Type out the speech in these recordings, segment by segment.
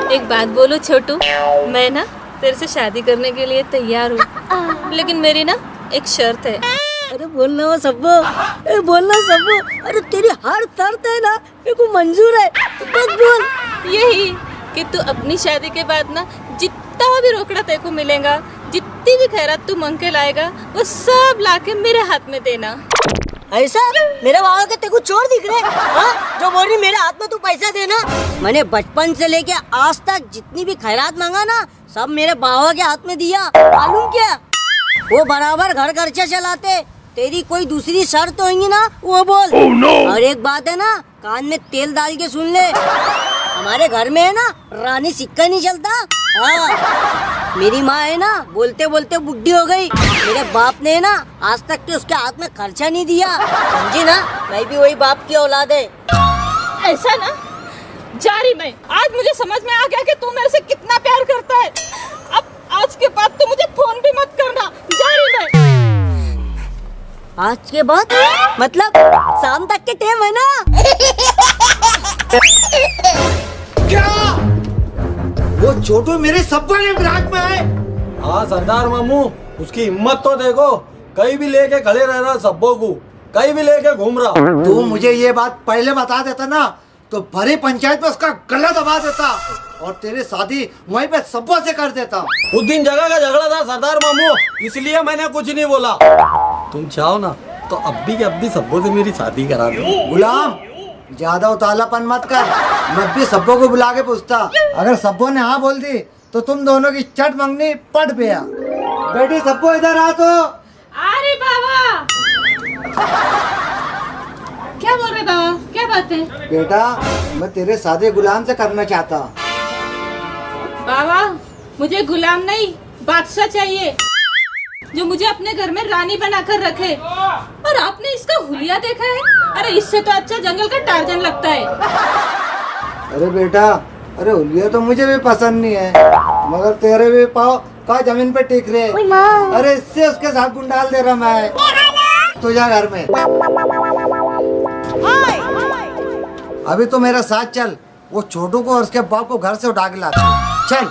एक बात बोलूं छोटू, मैं ना तेरे से शादी करने के लिए तैयार हूँ, लेकिन मेरी ना एक शर्त है। अरे बोलना वो सब्बो, अरे बोलना सब्बो, अरे तेरी हर शर्त है ना मेरे को मंजूर है, तू बस बोल। यही कि तू अपनी शादी के बाद ना जितना भी रोकड़ा तेरे को मिलेगा, जितनी भी खैरात तू मांग के लाएगा, वो सब लाके मेरे हाथ में देना। ऐसा मेरे बाबा के तेरे को चोर दिख रहे? हाँ, जो बोल रही मेरे हाथ में तू पैसा देना। मैंने बचपन से लेके आज तक जितनी भी खैरात मांगा ना, सब मेरे बाबा के हाथ में दिया। मालूम क्या, वो बराबर घर खर्चा चलाते। तेरी कोई दूसरी शर्त होगी ना, वो बोल। और एक बात है ना, कान में तेल डाल के सुन ले, हमारे घर में है ना रानी सिक्का नहीं चलता। हाँ, मेरी माँ है ना बोलते बोलते बुढ़ी हो गई। मेरे बाप ने ना आज तक के उसके हाथ में खर्चा नहीं दिया, समझी ना। मैं भी वही बाप की औलाद है। ऐसा ना, जा रही मैं। आज मुझे समझ में आ गया कि तू मेरे से कितना प्यार करता है। अब आज के बाद तो मुझे फोन भी मत करना, जा रही मैं। आज के बाद मतलब शाम तक के टाइम है ना। क्या वो छोटू मेरे सब्बो ने विराट में है? हाँ सरदार मामू, उसकी हिम्मत तो देखो, कहीं भी लेके खड़े रह रहा सब्बों को, कहीं भी लेके घूम रहा। तू मुझे ये बात पहले बता देता ना, तो भरी पंचायत में उसका गला दबा देता और तेरी शादी वहीं पे सब्बों से कर देता। उस दिन जगह का झगड़ा था सरदार मामू, इसलिए मैंने कुछ नहीं बोला। तुम चाहो ना तो अब भी सब्बों से मेरी शादी करा दो। गुलाम, ज्यादा उतालापन मत कर। मैं भी सब्बों को बुला के पूछता, अगर सब्बों ने हाँ बोल दी तो तुम दोनों की चट मंगनी पट गया। बेटी सब्बों इधर आ। तो अरे बाबा, क्या बोल रहे बाबा, क्या बात है? बेटा, मैं तेरे शादी गुलाम से करना चाहता। बाबा, मुझे गुलाम नहीं बादशाह चाहिए, जो मुझे अपने घर में रानी बनाकर रखे। और आपने इसका हुलिया देखा है? अरे इससे तो अच्छा जंगल का टार्जन लगता है। अरे बेटा, अरे हुलिया तो मुझे भी पसंद नहीं है, मगर तेरे भी पाँव का जमीन पे टिक रहे। अरे इससे उसके साथ गुंडाल दे रहा मैं। तो जा घर में। अभी तो मेरा साथ चल, वो छोटू को और उसके बाप को घर से उठा के लाते। चल।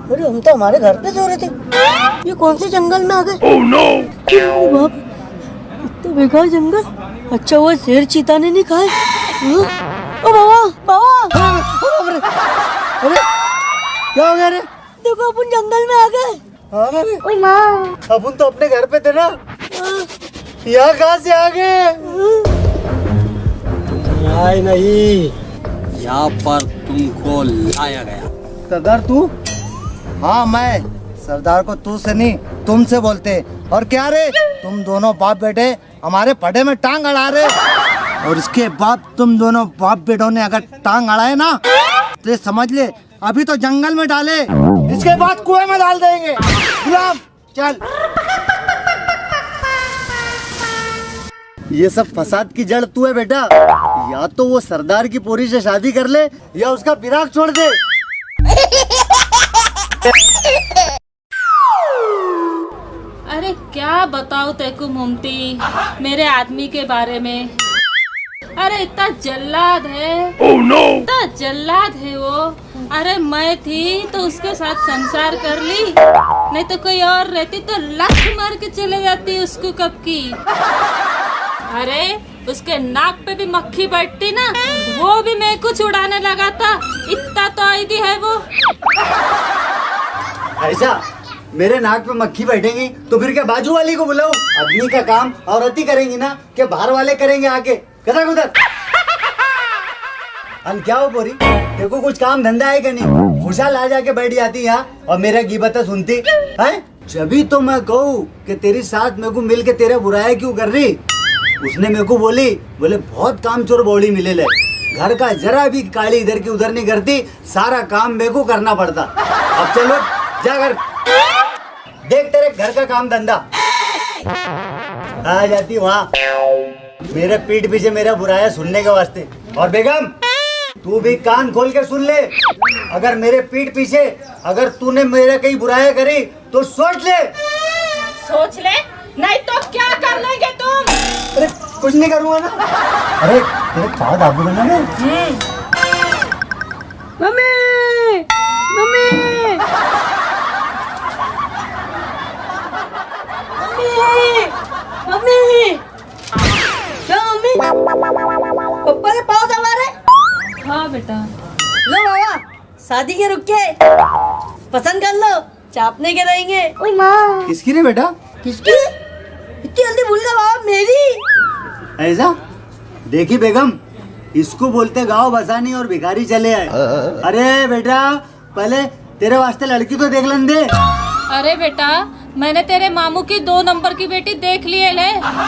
अरे हम तो हमारे घर पे सो रहे थे, ये कौन से जंगल में आ गए? oh, no! बाप, इतना बेकार जंगल। अच्छा वो शेर चीता ने नहीं खाए। ओ बाबा, बाबा, अरे क्या हो गया रे? देखो अपन जंगल में आ गए। हाँ अरे अपन तो अपने घर पे थे ना, यहाँ कहाँ से आ गए? आए नहीं, यहाँ पर तुमको लाया गया। सरदार तू? हाँ मैं सरदार को तू से नहीं तुम से बोलते। और क्या रे, तुम दोनों बाप बेटे हमारे पढ़े में टांग अड़ा रहे, और इसके बाद तुम दोनों बाप बेटों ने अगर टांग अड़ाए ना तो ये समझ ले अभी तो जंगल में डाले, इसके बाद कुएं में डाल देंगे। गुलाम चल। ये सब फसाद की जड़ तू है बेटा, या तो वो सरदार की पोरी से शादी कर ले या उसका विराग छोड़ दे। अरे क्या बताओ तेको मुमती मेरे आदमी के बारे में। अरे इतना जल्लाद है, इतना जल्लाद है वो अरे मैं थी तो उसके साथ संसार कर ली, नहीं तो कोई और रहती तो लात मार के चले जाती उसको कब की। अरे उसके नाक पे भी मक्खी बैठती ना, वो भी मैं कुछ उड़ाने लगा था, इतना तो आई दी है वो। ऐसा मेरे नाक पे मक्खी बैठेंगी तो फिर क्या बाजू वाली को बुलाऊं? आदमी का काम औरत ही करेंगी ना, क्या बाहर वाले करेंगे आके? कदर उधर हम क्या हो बोरी, देखो कुछ काम धंधा है कि नहीं? खुशहाल आ जाके बैठ जाती यहाँ और मेरा गीबत सुनती है। जभी तो मैं कहूँ कि तेरी साथ मेरे को मिल के तेरा बुराया क्यों कर रही? उसने मेरे को बोले बहुत काम चोर बॉडी मिले ले, घर का जरा भी काली इधर की उधर नहीं करती, सारा काम मेरे को करना पड़ता। अब चलो जाकर देख तेरे घर का काम धंधा। आ जाती वहाँ मेरे पीठ पीछे मेरा बुराया सुनने के वास्ते। और बेगम तू भी कान खोल के सुन ले, अगर मेरे पीठ पीछे अगर तूने मेरे कहीं बुराया करी तो सोच ले। सोच ले, नहीं तो क्या कर लेंगे तुम? अरे कुछ नहीं करूँगा ना। अरे तेरे पाँव दाबू करना ना। मम्मी मम्मी मम्मी, क्या मम्मी? पप्पा के पाँव दबा रहे? हाँ बेटा। लो बाबा, शादी के रुक के पसंद कर लो, चापने के रहेंगे। ओए माँ, किसकी रे बेटा? किसकी? इतनी जल्दी भूल गया बाबा? मेरी। ऐसा देखी बेगम, इसको बोलते गाँव बसानी और भिखारी चले आए। अरे बेटा पहले तेरे वास्ते लड़की तो देख लन दे। अरे बेटा, मैंने तेरे मामू की 2 नंबर की बेटी देख ली है,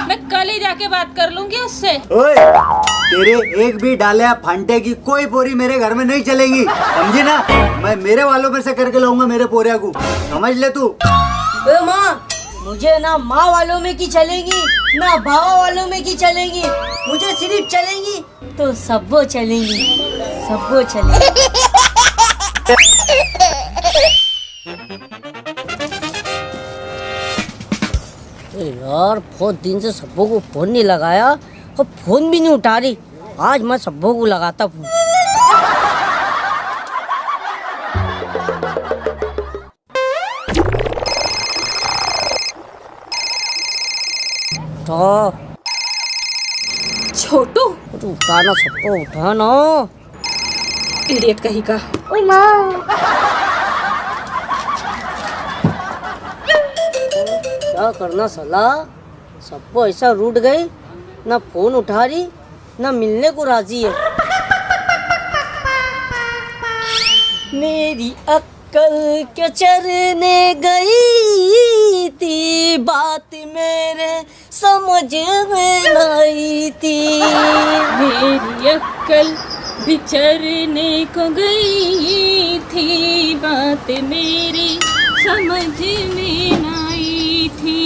मैं कल ही जाके बात कर लूंगी उससे। ओए तेरे एक भी डाले फांटे की कोई पोरी मेरे घर में नहीं चलेगी, समझी ना? मैं मेरे वालों में से करके लाऊंगा मेरे पोरिया को, समझ ले तू। ओए माँ, मुझे ना माँ वालों में की चलेगी ना बाबा वालों में की चलेगी, मुझे सिर्फ चलेंगी तो सबो चलेंगी, सबो चलेंगी। यार बहुत दिन से सबो को फोन नहीं लगाया और फोन भी नहीं उठा रही, आज मैं सबो को लगाता फोन। छोटू, उठाना सबको, उठाना। इडियट कहीं का। ओए माँ, क्या करना साला, सबको ऐसा रूठ गई, ना फोन उठा रही ना मिलने को राजी है। मेरी अक्कल के चरने गई थी, बात मेरे समझ में आई थी। मेरी अक्कल बिछड़ने को गई थी, बात मेरी समझ में आई थी।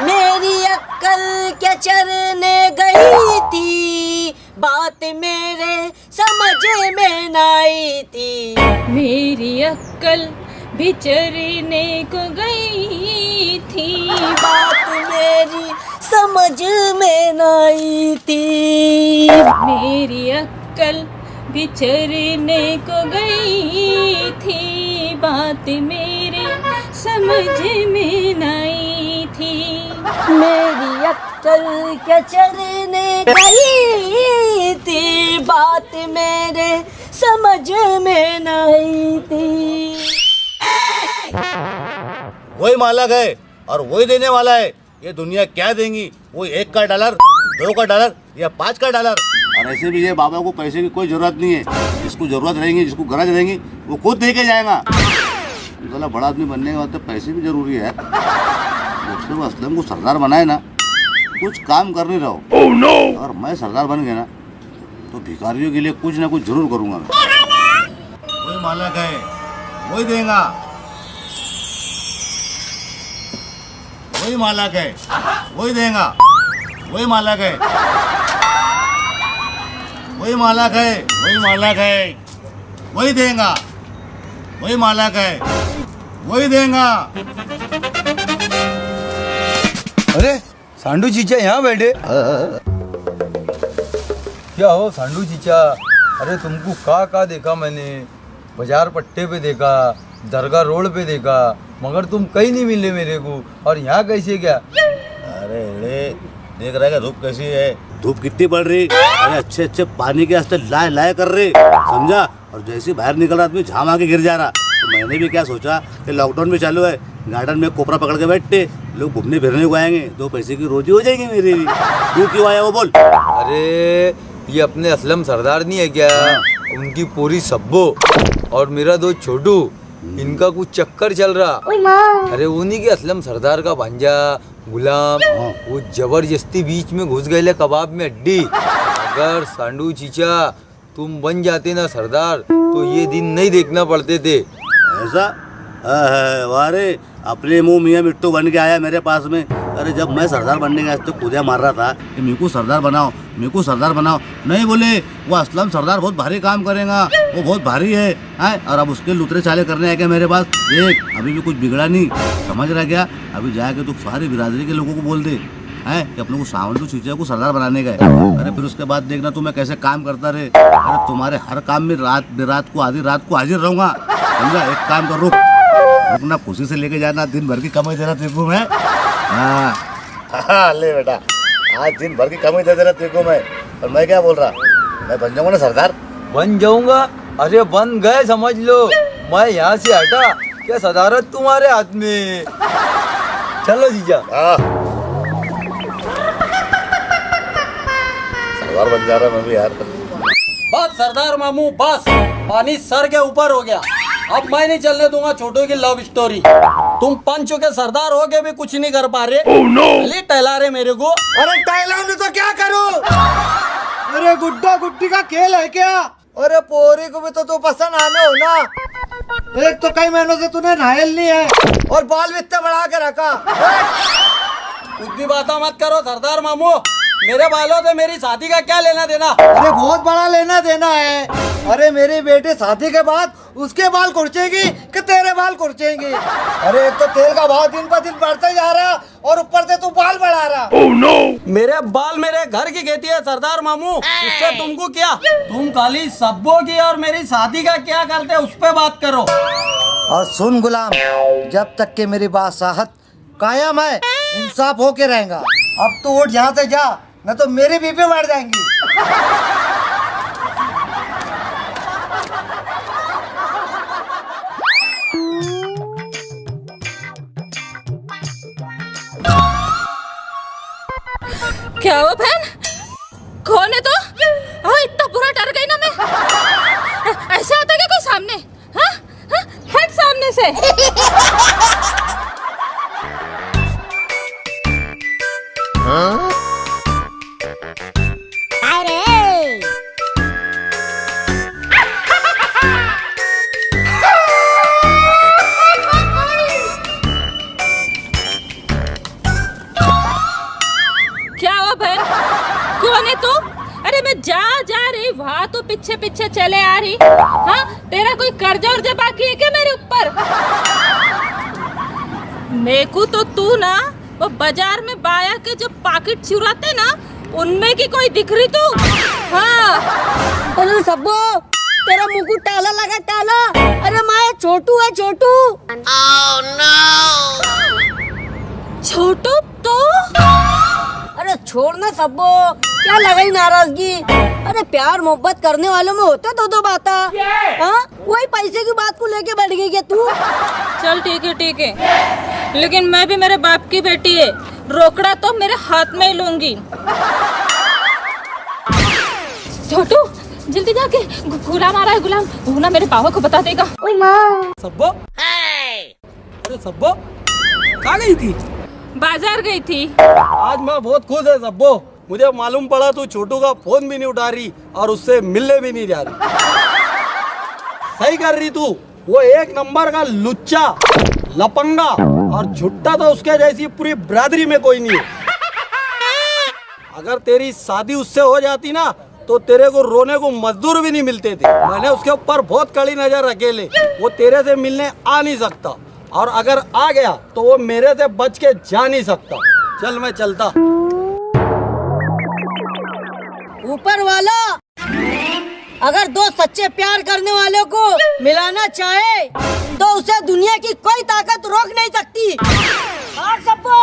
मेरी अक्कल क्या चरने गई थी, बात मेरे समझ में न आई थी। मेरी अक्कल बिछड़ने को गई थी, बात मेरी समझ में न आई थी। मेरी अक्कल बिछड़ने को गई थी, बात मेरे समझ में न आई थी। मेरी अक्कल क्या चरने गई थी, बात मेरे समझ में न आई थी। वही मालक है और वही देने वाला है। ये दुनिया क्या देंगी, वो 1 का डॉलर, 2 का डॉलर या 5 का डॉलर। और ऐसे भी ये बाबा को पैसे की कोई जरूरत नहीं है, जिसको जरूरत रहेगी, जिसको गरज रहेगी, वो खुद दे के जाएगा। साला बड़ा आदमी बनने के बाद तो पैसे भी जरूरी है। जब से वो असलम को सरदार बनाए ना, कुछ काम कर नहीं रहा हो। oh, no! और मैं सरदार बन गया ना तो भिखारियों के लिए कुछ ना कुछ जरूर करूंगा मैं। वही मालक है, वही देगा, वही मालक है, वही देगा, वही मालक है, वही मालक है, वही मालक है, वही देगा, वही मालक है, वही देगा। अरे सांडू चीचा यहाँ बैठे। क्या हो सांडू चीचा? अरे तुमको का देखा मैंने, बाजार पट्टे पे देखा, दरगाह रोड पे देखा, मगर तुम कहीं नहीं मिले मेरे को। और यहाँ कैसे क्या? अरे देख रहा है धूप कैसी है, धूप कितनी बढ़ रही। अरे अच्छे अच्छे पानी के रास्ते लाए लाए कर रहे, समझा। और जैसे बाहर निकल रहा आदमी झाम आके गिर जा रहा। तो मैंने भी क्या सोचा कि लॉकडाउन भी चालू है, गार्डन में कोपरा पकड़ के बैठते, लोग घूमने फिरने को आएंगे, 2 पैसे की रोजी हो जाएगी मेरी भी। तू क्यों आया वो बोल? अरे ये अपने असलम सरदार नहीं है क्या, उनकी पूरी सब्बो और मेरा दोस्त छोटू, इनका कुछ चक्कर चल रहा। अरे उन्हीं के असलम सरदार का भांजा गुलाम, वो जबरदस्ती बीच में घुस गए कबाब में हड्डी। अगर सांडू चीचा तुम बन जाते ना सरदार, तो ये दिन नहीं देखना पड़ते थे। ऐसा? वारे अपने मुंह मियाँ मिट्टू बन के आया मेरे पास में। अरे जब मैं सरदार बनने का तो कूदिया मार रहा था कि मेरे को सरदार बनाओ, मेरे को सरदार बनाओ। नहीं बोले, वो असलम सरदार बहुत भारी काम करेगा, वो बहुत भारी है। और अब उसके लुतरे चाले करने आए क्या मेरे पास? देख अभी भी कुछ बिगड़ा नहीं, समझ रहा क्या? अभी जाके तू सारी बिरादरी के लोगों को बोल दे है कि अपने को सांडू चीचा को सरदार बनाने का है। अरे फिर उसके बाद देखना तू मैं कैसे काम करता रहे। अरे तुम्हारे हर काम में रात को आधी रात को हाजिर रहूंगा, समझा। एक काम कर, रुकना, खुशी से लेके जाना, दिन भर की कमाई दे रहा तेरे को मैं। हाँ ले बेटा, आज दिन भर की कमाई दे रहा तेरे को मैं। और मैं क्या बोल रहा, मैं बन जाऊंगा ना सरदार? बन जाऊंगा? अरे बन गए समझ लो। मैं यहाँ से हटा क्या सदारत तुम्हारे हाथ में। चलो जीजा। सरदार बन जा रहा मैं भी यार। बस सरदार मामू बस, पानी सर के ऊपर हो गया। अब मैं नहीं चलने दूंगा छोटू की लव स्टोरी। तुम बन चुके सरदार हो के भी कुछ नहीं कर पा रहे। खाली टहला रहे मेरे को। अरे टहलाऊं नहीं तो क्या करूं? अरे गुड्डा गुड्डी का खेल है क्या? अरे पोरी को भी तो तू पसंद आने हो ना। एक तो कई महीनों से तूने नहायल नहीं है और बाल भी इतने बढ़ा के रखा। कुछ भी बात मत करो सरदार मामू, मेरे बालों से मेरी शादी का क्या लेना देना? अरे बहुत बड़ा लेना देना है। अरे मेरी बेटी शादी के बाद उसके बाल कुर्चेगी कि तेरे बाल कुर्चेंगे? अरे एक तो तेल का भाव दिन पर दिन बढ़ता जा रहा और ऊपर से तू बाल बढ़ा रहा। मेरे बाल मेरे घर की खेती है सरदार मामू, इससे तुमको क्या? तुम खाली सब्बों की और मेरी शादी का क्या करते उस पे बात करो। और सुन गुलाम, जब तक के मेरी बादशाहत कायम है, इंसाफ होके रहेगा। अब तू उठ यहाँ से जा, न तो मेरी बीपी बढ़ जाएंगी। क्या हुआ बहन? कौन है तो? इतना बुरा डर गई ना मैं। ऐसा आता क्या कोई सामने? हाँ? हट सामने से। क्या हुआ बहन? कौन है तू? अरे मैं जा रही वहाँ तो पीछे पीछे चले आ रही। हाँ, तेरा कोई कर्जा उर्जा बाकी है क्या मेरे ऊपर? मेरे को तो तू ना वो बाजार में बाया के जो पाकिट चुराते ना, उनमें की कोई दिख रही तू? हाँ। अरे सब्बो, तेरा मुकुट टाला लगा टाला। अरे माया छोटू है छोटू। छोटू तो? अरे छोड़ना सब्बो, क्या लगाई नाराजगी? अरे प्यार मोहब्बत करने वालों में होता तो बाता। हाँ, वही पैसे की बात को लेके बैठ गई क्या तू? चल ठीक है, लेकिन मैं भी मेरे बाप की बेटी है, रोकड़ा तो मेरे हाथ में ही लूंगी। छोटू जल्दी जाके, गुलाम आ रहा है। गुलाम वो ना मेरे पापा को बता देगा। सब्बो, अरे सब्बो कहाँ गई थी? बाजार गई थी। आज मैं बहुत खुश है सब्बो, मुझे मालूम पड़ा तू छोटू का फोन भी नहीं उठा रही और उससे मिलने भी नहीं जा रही। सही कर रही तू, वो एक नंबर का लुच्चा लपंगा और झुट्टा तो उसके जैसी पूरी बिरादरी में कोई नहीं है। अगर तेरी शादी उससे हो जाती ना तो तेरे को रोने को मजदूर भी नहीं मिलते थे। मैंने उसके ऊपर बहुत कड़ी नजर रखे ले, वो तेरे से मिलने आ नहीं सकता और अगर आ गया तो वो मेरे से बच के जा नहीं सकता। चल मैं चलता। ऊपर वाला अगर दो सच्चे प्यार करने वालों को मिलाना चाहे तो उसे दुनिया की कोई ताकत रोक नहीं सकती। और सबको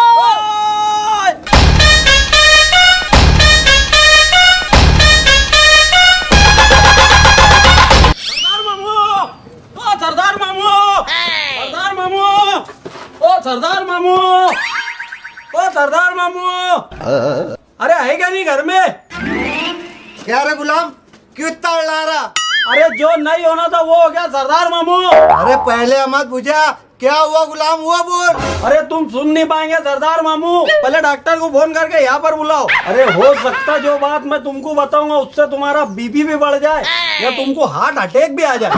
सरदार मामू, सरदार मामू, ओ सरदार मामू, ओ सरदार मामू, अरे है क्या नहीं घर में? क्या रे गुलाम, क्यों इतना अड़ा रहा? अरे जो नहीं होना था वो हो गया सरदार मामू। अरे पहले मत बुझा, क्या हुआ गुलाम, हुआ बोल। अरे तुम सुन नहीं पाएंगे सरदार मामू, पहले डॉक्टर को फोन करके यहाँ पर बुलाओ। अरे हो सकता है जो बात मैं तुमको बताऊंगा उससे तुम्हारा बीपी भी बढ़ जाए या तुमको हार्ट अटैक भी आ जाए।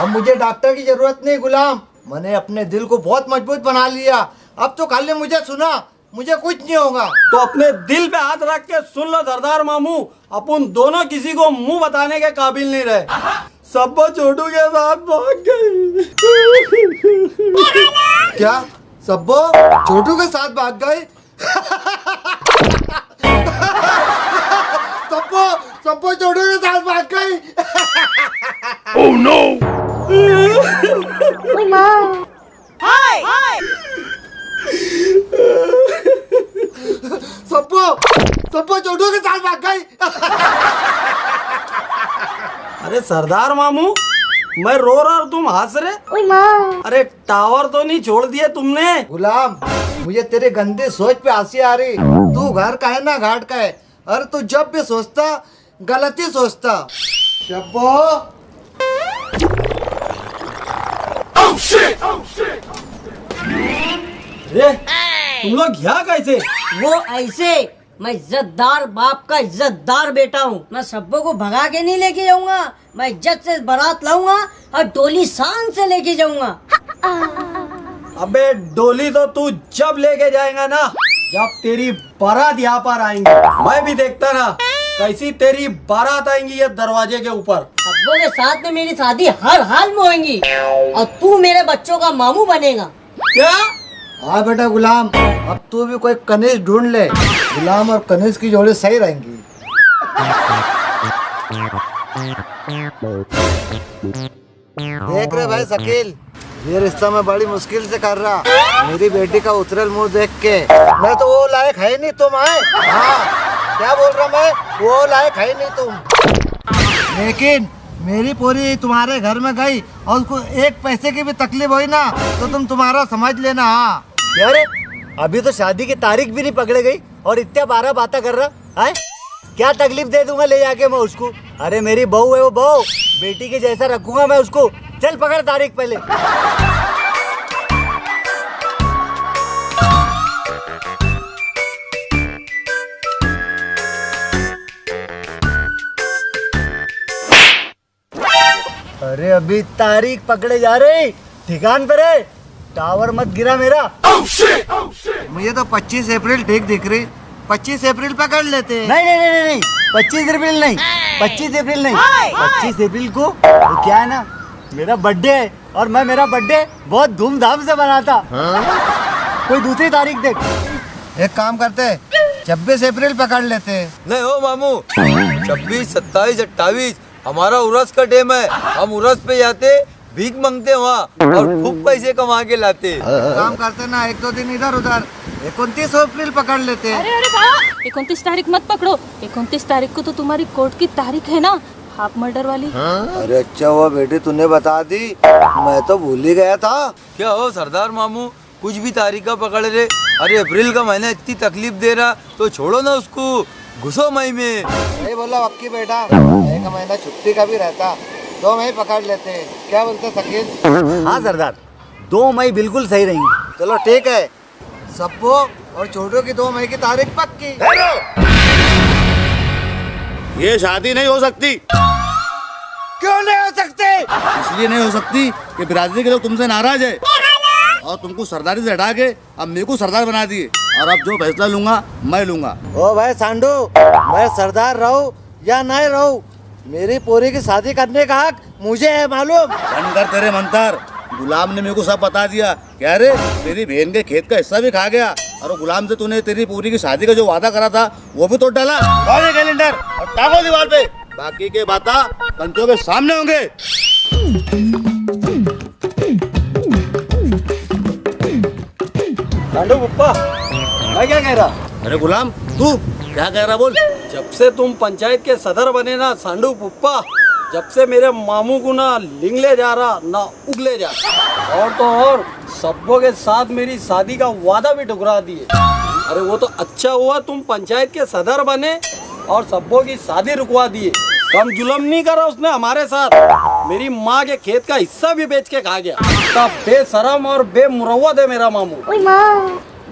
अब मुझे डॉक्टर की जरूरत नहीं गुलाम, मैंने अपने दिल को बहुत मजबूत बना लिया। अब तो खाली मुझे सुना, मुझे कुछ नहीं होगा। तो अपने दिल पे हाथ रख के सुन लो सरदार मामू, अपन दोनों किसी को मुंह बताने के काबिल नहीं रहे। सब्बो छोटू के साथ भाग गई। क्या सब्बो छोटू के साथ भाग गई? सब्बो सब्बो छोटू के साथ भाग गई। Oh no! सब्बो सब्बो छोटू के साथ भाग गई। अरे सरदार मामू, मैं रो रहा और तुम हंस रहे। अरे टावर तो नहीं छोड़ दिए तुमने? गुलाम, मुझे तेरे गंदे सोच पे हंसी आ रही। तू घर का है ना घाट का है? अरे तू जब भी सोचता गलत ही सोचता। शब्बो रे तुम लोग यहाँ कैसे? वो ऐसे, मैं इज्जतदार बाप का इज्जतदार बेटा हूँ। मैं सब्बो को भगा के नहीं लेके जाऊंगा, मैं इज्जत से बारात लाऊंगा और डोली शान से लेके जाऊंगा। अबे डोली तो तू जब लेके जाएगा ना जब तेरी बारात यहाँ पर आएंगी। मैं भी देखता ना कैसी तेरी बारात आएंगी ये दरवाजे के ऊपर। सब्बो के साथ में मेरी शादी हर हाल में होगी और तू मेरे बच्चों का मामू बनेगा। क्या? हाँ बेटा गुलाम, अब तू भी कोई कनिष्ठ ढूंढ ले। गुलाम और कनिष्ठ की जोड़ी सही रहेंगी। देख रहे भाई शकील, ये रिश्ता मैं बड़ी मुश्किल से कर रहा। मेरी बेटी का उतरल मुंह देख के मैं तो वो लायक है नहीं तुम आए। हाँ क्या बोल रहा मैं, वो लायक है नहीं तुम। लेकिन मेरी पूरी तुम्हारे घर में गई और उसको एक पैसे की भी तकलीफ हुई ना तो तुम तुम्हारा समझ लेना। हाँ यार अभी तो शादी की तारीख भी नहीं पकड़ गई और इतना 12 बातें कर रहा है। क्या तकलीफ दे दूंगा ले जाके मैं उसको? अरे मेरी बहू है वो बहू, बेटी के जैसा रखूंगा मैं उसको। चल पकड़ तारीख पहले। अरे अभी तारीख पकड़े जा रही, ठिकान पर है, टावर मत गिरा मेरा। मुझे तो 25 अप्रैल ठीक दिख रही। 25 अप्रैल पकड़ लेते हैं। नहीं नहीं नहीं नहीं 25 अप्रैल नहीं, 25 अप्रैल नहीं, 25 अप्रैल को तो क्या है ना मेरा बर्थडे है और मैं मेरा बर्थडे बहुत धूमधाम से मनाता। कोई दूसरी तारीख देख। एक काम करते 26 अप्रैल पकड़ लेते हैं। नहीं हो मामू, 26, 27, 28 हमारा उरस का टाइम है। हम उरस पे जाते, भीख मांगते वहाँ और खूब पैसे कमा के लाते। काम करते ना, 1-2 दिन इधर उधर। 29 अप्रैल पकड़ लेते हैं। अरे बाबा, 29 तारीख मत पकड़ो। 29 तारीख को तो तुम्हारी कोर्ट की तारीख है ना, हाफ मर्डर वाली। अरे अच्छा हुआ बेटी तूने बता दी, मैं तो भूल ही गया था। क्या हो सरदार मामू, कुछ भी तारीखा पकड़ रहे। अरे अप्रैल का महीना इतनी तकलीफ दे रहा तो छोड़ो ना उसको, घुसो मई में। नहीं बोला अक्की बेटा, एक महीना छुट्टी का भी रहता, 2 मई पकड़ लेते हैं। क्या बोलते शकील? हाँ सरदार, 2 मई बिल्कुल सही रहेंगे। चलो ठीक है, सब्बो और छोटू की 2 मई की तारीख पक्की। ये शादी नहीं हो सकती। क्यों नहीं हो सकते? इसलिए नहीं हो सकती कि बिरादरी के लोग तुमसे नाराज है और तुमको सरदारी से हटा के अब मेरे को सरदार बना दिए। और अब जो फैसला लूंगा मैं लूंगा। ओ भाई सांडू, मैं सरदार रहूं या नहीं रहूं, मेरी पोरी की शादी करने का हक मुझे है मालूम। बंद कर तेरे मंतर। गुलाम ने मेरे को सब बता दिया। क्या रे, तेरी बहन के खेत का हिस्सा भी खा गया और गुलाम से तूने तेरी पूरी की शादी का जो वादा करा था वो भी तोड़ डाला। और ये कैलेंडर और टांगो दीवार पे। बाकी के बाता पंचों के सामने होंगे। सांडू पप्पा, मैं क्या कह रहा? अरे गुलाम, तू क्या कह रहा बोल? जब से तुम पंचायत के सदर बने ना सांडू पप्पा, जब से मेरे मामू को ना लिंगले जा रहा ना उगले जा रहा। और तो और सब्बों के साथ मेरी शादी का वादा भी ठुकरा दिए। अरे वो तो अच्छा हुआ तुम पंचायत के सदर बने और सब्बों की शादी रुकवा दिए। कम जुल्म नहीं करा उसने हमारे साथ। मेरी माँ के खेत का हिस्सा भी बेच के खा गया। तब बेशरम और बेमुरव्वत है मेरा मामू।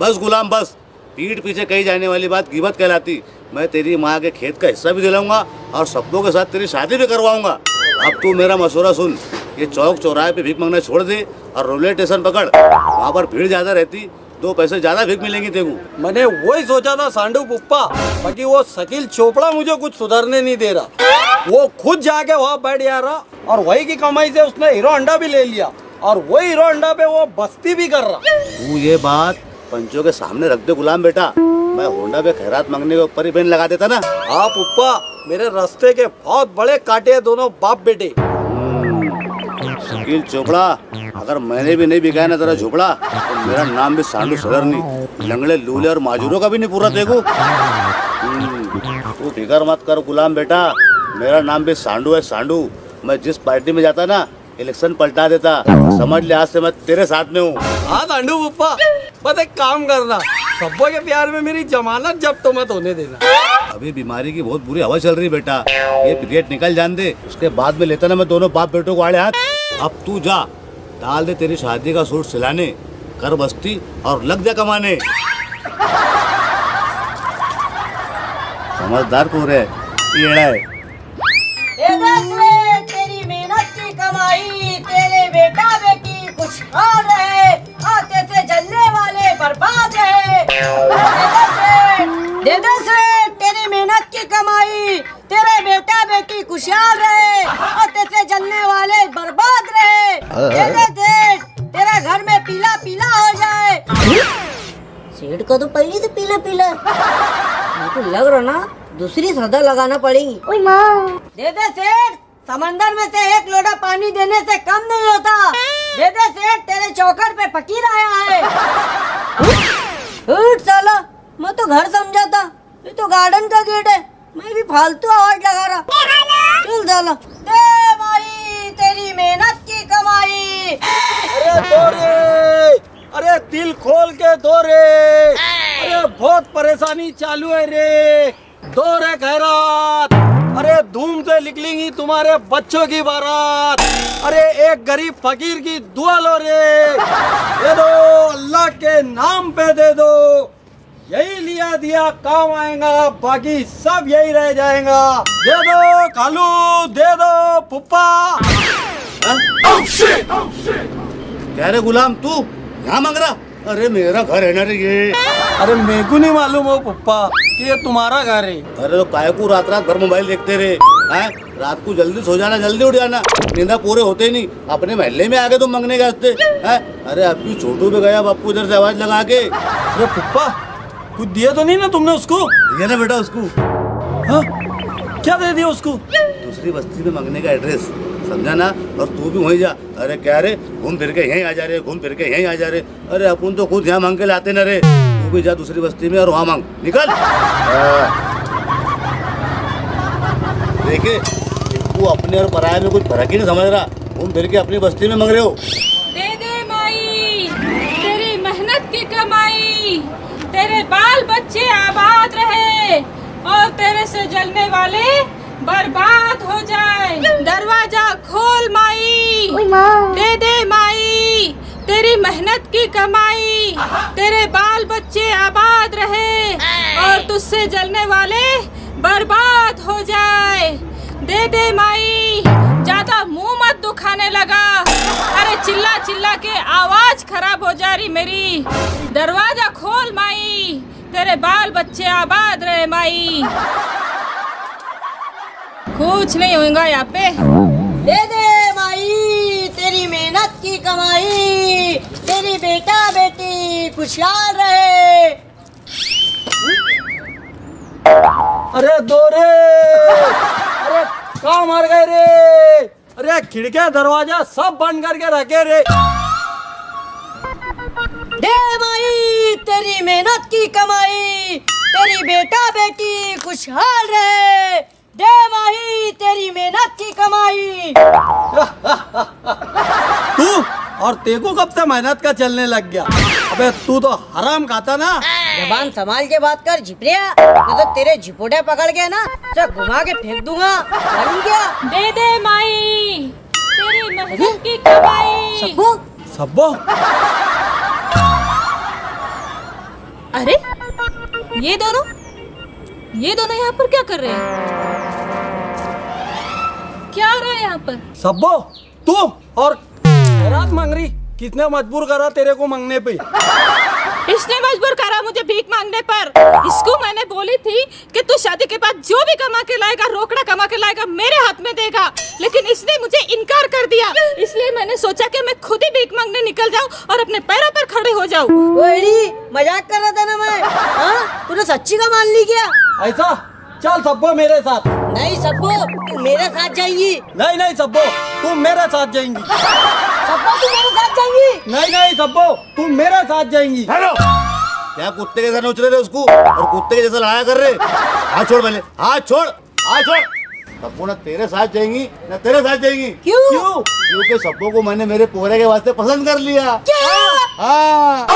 बस गुलाम बस, पीठ पीछे कही जाने वाली बात गिबत कहलाती। मैं तेरी माँ के खेत का हिस्सा भी दिलाऊंगा और सब्बों के साथ तेरी शादी भी करवाऊंगा। अब तू मेरा मशवरा सुन, ये चौक चौराहे पे भीख मांगना छोड़ दे और रेलवे स्टेशन पकड़। वहाँ पर भीड़ ज्यादा रहती, 2 पैसे ज्यादा भीख मिलेंगी तेको। मैंने वही सोचा था सांडू पुप्पा, बाकी वो शकील चोपड़ा मुझे कुछ सुधारने नहीं दे रहा। वो खुद जाके वहाँ बैठ जा रहा और वही की कमाई से उसने हीरो अंडा भी ले लिया और वही हीरो अंडा पे वो बस्ती भी कर रहा। तू ये बात पंचों के सामने रख दे गुलाम बेटा। मैं होंडा पे खैरात मांगने के ऊपर ही बैन लगा देता ना। हाँ पुप्पा, मेरे रास्ते के बहुत बड़े काटे हैं दोनों बाप बेटे। शकील चोपड़ा, अगर मैंने भी नहीं बिकाया ना तेरा झोपड़ा तो मेरा नाम भी सांडू सदर नहीं, लंगड़े लूले और माजूरों का भी नहीं पूरा देखो। तू फिकर मत कर गुलाम बेटा, मेरा नाम भी सांडू है सांडू। मैं जिस पार्टी में जाता ना इलेक्शन पलटा देता। समझ ले आज से मैं तेरे साथ में हूँ। हाँ सांडू पुप्पा, बस एक काम करना, सब्बों के प्यार में मेरी जमानत जब्त मत होने देना। अभी बीमारी की बहुत बुरी हवा चल रही बेटा, ये पीरियड निकल जान दे, उसके बाद में लेता ना मैं दोनों बाप बेटों को आड़े हाथ। अब तू जा, डाल दे तेरी शादी का सूट सिलाने, कर बस्ती और लग जा कमाने। समझदार तू रे, ये है। तेरी मेहनत की कमाई, तेरे बेटा बेटी खुशहाल रहे, आते से जलने वाले बर्बाद रहे। दे दे सेठ, तेरी मेहनत की कमाई, तेरे बेटा बेटी खुशहाल रहे, आते से जलने वाले बर्बाद रहे। दे दे सेठ, तेरा घर में पीला पीला हो जाए। सेठ का तो पहले से पीला पीला मेरे को लग रहा ना, दूसरी सदा लगाना पड़ेगी। दे दे सेठ, समंदर में से एक लोटा पानी देने से कम नहीं होता। दे दे सेठ, तेरे चौखट पे फकीर आया है। उठ साला, मैं तो घर समझा था, ये तो गार्डन का गेट है। मैं भी फालतू आवाज लगा रहा। चल साला, दे भाई तेरी मेहनत की कमाई। अरे दो रे, अरे दिल खोल के दो रे, अरे बहुत परेशानी चालू है रे, दो रे खैरात। अरे धूम से निकलेंगी तुम्हारे बच्चों की बारात। अरे एक गरीब फकीर की दुआ लो रे, दे दो अल्लाह के नाम पे दे दो। यही लिया दिया काम आएगा, बाकी सब यही रह जाएगा। दे दो कालू, दे दो पुप्पा। क्या रे गुलाम, तू यहाँ मांग रहा? अरे मेरा घर है ना रे ये। अरे मेरे को नहीं मालूम हो पुप्पा कि ये तुम्हारा घर है। अरे तो काय को रात रात भर मोबाइल देखते रहे हैं? रात को जल्दी सो जाना, जल्दी उठ जाना, नींदा पूरे होते नहीं। अपने महल्ले में आके तुम मंगने के हंसते हैं? अरे अभी छोटू भी गया बापू इधर से आवाज लगा के। अरे पुप्पा, कुछ दिया तो नहीं ना तुमने उसको? दिया ना बेटा उसको। हाँ? क्या दे दिया उसको? दूसरी बस्ती में मंगने का एड्रेस, समझा ना? और तू भी वहीं जा। अरे क्या रे, घूम फिर के यहीं आ जा रे, घूम फिर के यहीं आ जा रे। अरे अपन तो खुद यहाँ मांग के लाते ना रे। तू भी जा दूसरी बस्ती में और वहाँ मांग, निकल। देखे, तू अपने और पराये में कुछ फर्क ही नहीं समझ रहा। घूम फिर के अपनी बस्ती में मांग रहे हो। दे दे माई तेरी मेहनत की कमाई, तेरे बाल बच्चे आबाद रहे और तेरे से जलने वाले बर्बाद हो जाए। दरवाजा खोल माई, दे दे माई तेरी मेहनत की कमाई, तेरे बाल बच्चे आबाद रहे और तुझसे जलने वाले बर्बाद हो जाए। दे दे माई, ज्यादा मुंह मत दुखाने लगा। अरे चिल्ला चिल्ला के आवाज खराब हो जा रही मेरी। दरवाजा खोल माई, तेरे बाल बच्चे आबाद रहे माई। कुछ नहीं होगा यहाँ पे। दे दे माई तेरी मेहनत की कमाई, तेरी बेटा बेटी खुशहाल रहे। अरे दो रे, अरे कहाँ मर गए रे? अरे खिड़कियां दरवाजा सब बंद करके रखे रे। दे माई तेरी मेहनत की कमाई, तेरी बेटा बेटी खुशहाल रहे। दे माही तेरी मेहनत की कमाई। तू और तेको कब से मेहनत का चलने लग गया? अबे तू तो हराम खाता ना। जबान संभाल के बात कर झिपड़िया, तो तेरे झिपोटे पकड़ के ना तो घुमा के फेंक दूंगा, मालूम क्या? दे दे माई तेरी मेहनत की कमाई। सबो सब्बो अरे ये दोनों यहाँ पर क्या कर रहे हैं? क्या हो रहा है यहाँ पर? सब्बो तू और खैरात मांग रही, किसने मजबूर करा तेरे को मांगने पे? इसने मजबूर करा मुझे भीख मांगने पर। इसको मैंने बोली थी कि तू शादी के बाद जो भी कमा के लाएगा, रोकड़ा कमा के लाएगा, मेरे हाथ में देगा, लेकिन इसने मुझे इनकार कर दिया। इसलिए मैंने सोचा कि मैं खुद ही भीख मांगने निकल जाऊं और अपने पैरों पर खड़े हो जाऊं। वो एडी मजाक कर रहा था ना मैं, हाँ? तूने सच्ची का मान ली क्या? ऐसा चल सब्बो मेरे साथ। नहीं सबो तू मेरे साथ जाएंगी। नहीं नहीं सब्बो तू मेरे साथ जाएंगी। सबो तू मेरे साथ जाएंगी। नहीं नहीं सब्बो तू मेरे साथ जाएंगी। हेलो, क्या कुत्ते के साथ नोच रहे थे उसको और कुत्ते के जैसा लड़ाया कर रहे? हाथ छोड़ पहले, हाथ छोड़, हाथ छोड़। सब्बो ना तेरे साथ जाएंगी ना तेरे साथ जाएंगी। क्यों? क्योंकि सब्बो को मैंने मेरे पोरे के वास्ते पसंद कर लिया। क्या? हाँ